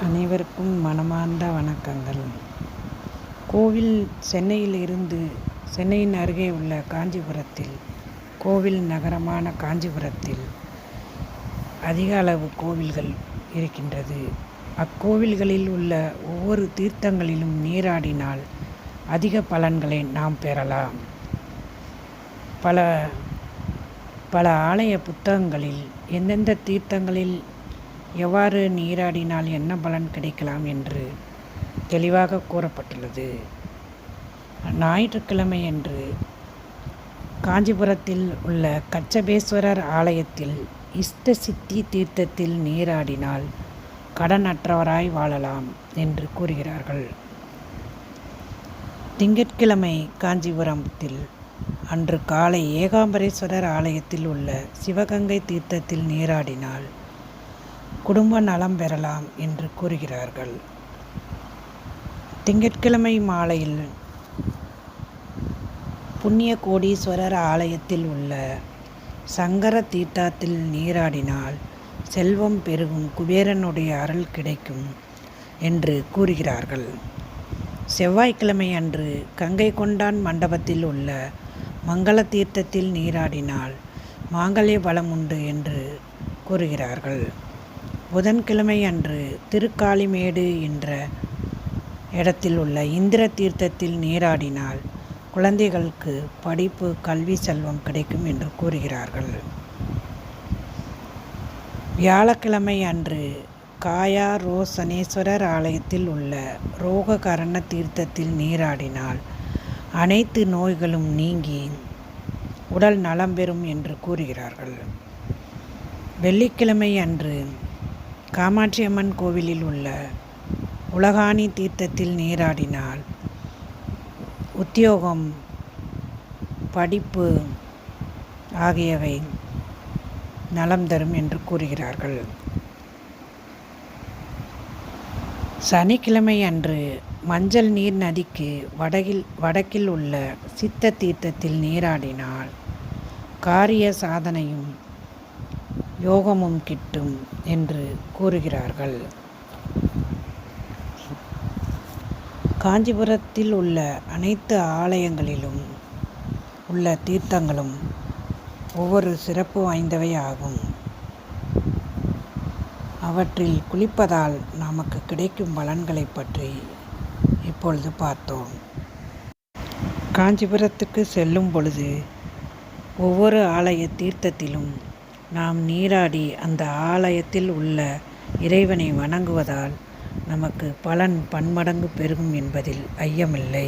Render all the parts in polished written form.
அனைவருக்கும் மனமார்ந்த வணக்கங்கள். சென்னையின் அருகே உள்ள காஞ்சிபுரத்தில், கோவில் நகரமான காஞ்சிபுரத்தில் அதிக அளவு கோவில்கள் இருக்கின்றது. அக்கோவில்களில் உள்ள ஒவ்வொரு தீர்த்தங்களிலும் நீராடினால் அதிக பலன்களை நாம் பெறலாம். பல ஆலய புத்தகங்களில் எந்தெந்த தீர்த்தங்களில் எவ்வாறு நீராடினால் என்ன பலன் கிடைக்கலாம் என்று தெளிவாக கூறப்பட்டுள்ளது. ஞாயிற்றுக்கிழமையன்று காஞ்சிபுரத்தில் உள்ள கச்சபேஸ்வரர் ஆலயத்தில் இஷ்ட சித்தி தீர்த்தத்தில் நீராடினால் கடனற்றவராய் வாழலாம் என்று கூறுகிறார்கள். திங்கட்கிழமை காஞ்சிபுரத்தில் அன்று காலை ஏகாம்பரேஸ்வரர் ஆலயத்தில் உள்ள சிவகங்கை தீர்த்தத்தில் நீராடினால் குடும்ப நலம் பெறலாம் என்று கூறுகிறார்கள். திங்கட்கிழமை மாலையில் புண்ணிய கோடீஸ்வரர் ஆலயத்தில் உள்ள சங்கர தீர்த்தத்தில் நீராடினால் செல்வம் பெருகும், குபேரனுடைய அருள் கிடைக்கும் என்று கூறுகிறார்கள். செவ்வாய்க்கிழமை அன்று கங்கை கொண்டான் மண்டபத்தில் உள்ள மங்கள தீர்த்தத்தில் நீராடினால் மாங்கல்ய பலம் உண்டு என்று கூறுகிறார்கள். புதன்கிழமை அன்று திருக்காளிமேடு என்ற இடத்தில் உள்ள இந்திர தீர்த்தத்தில் நீராடினால் குழந்தைகளுக்கு படிப்பு, கல்வி, செல்வம் கிடைக்கும் என்று கூறுகிறார்கள். வியாழக்கிழமை அன்று காயா ரோசனேஸ்வரர் ஆலயத்தில் உள்ள ரோககரண தீர்த்தத்தில் நீராடினால் அனைத்து நோய்களும் நீங்கி உடல் நலம் பெறும் என்று கூறுகிறார்கள். வெள்ளிக்கிழமை அன்று காமாட்சியம்மன் கோவிலில் உள்ள உலகாணி தீர்த்தத்தில் நீராடினால் உத்தியோகம், படிப்பு ஆகியவை நலம் தரும் என்று கூறுகிறார்கள். சனிக்கிழமை அன்று மஞ்சள் நீர் நதிக்கு வடக்கில் உள்ள சித்த தீர்த்தத்தில் நீராடினால் காரிய சாதனையும் யோகமும் கிட்டும் என்று கூறுகிறார்கள். காஞ்சிபுரத்தில் உள்ள அனைத்து ஆலயங்களிலும் உள்ள தீர்த்தங்களும் ஒவ்வொரு சிறப்பு வாய்ந்தவை ஆகும். அவற்றில் குளிப்பதால் நமக்கு கிடைக்கும் பலன்களை பற்றி இப்பொழுது பார்த்தோம். காஞ்சிபுரத்துக்கு செல்லும் பொழுது ஒவ்வொரு ஆலய தீர்த்தத்திலும் நாம் நீராடி அந்த ஆலயத்தில் உள்ள இறைவனை வணங்குவதால் நமக்கு பலன் பன்மடங்கு பெருகும் என்பதில் ஐயமில்லை.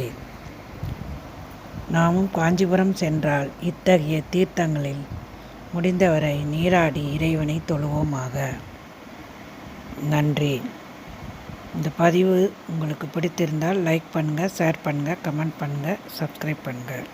நாமும் காஞ்சிபுரம் சென்றால் இத்தகைய தீர்த்தங்களில் முடிந்தவரை நீராடி இறைவனை தொழுவோமாக. நன்றி. இந்த பதிவு உங்களுக்கு பிடித்திருந்தால் லைக் பண்ணுங்கள், ஷேர் பண்ணுங்கள், கமெண்ட் பண்ணுங்கள், சப்ஸ்கிரைப் பண்ணுங்கள்.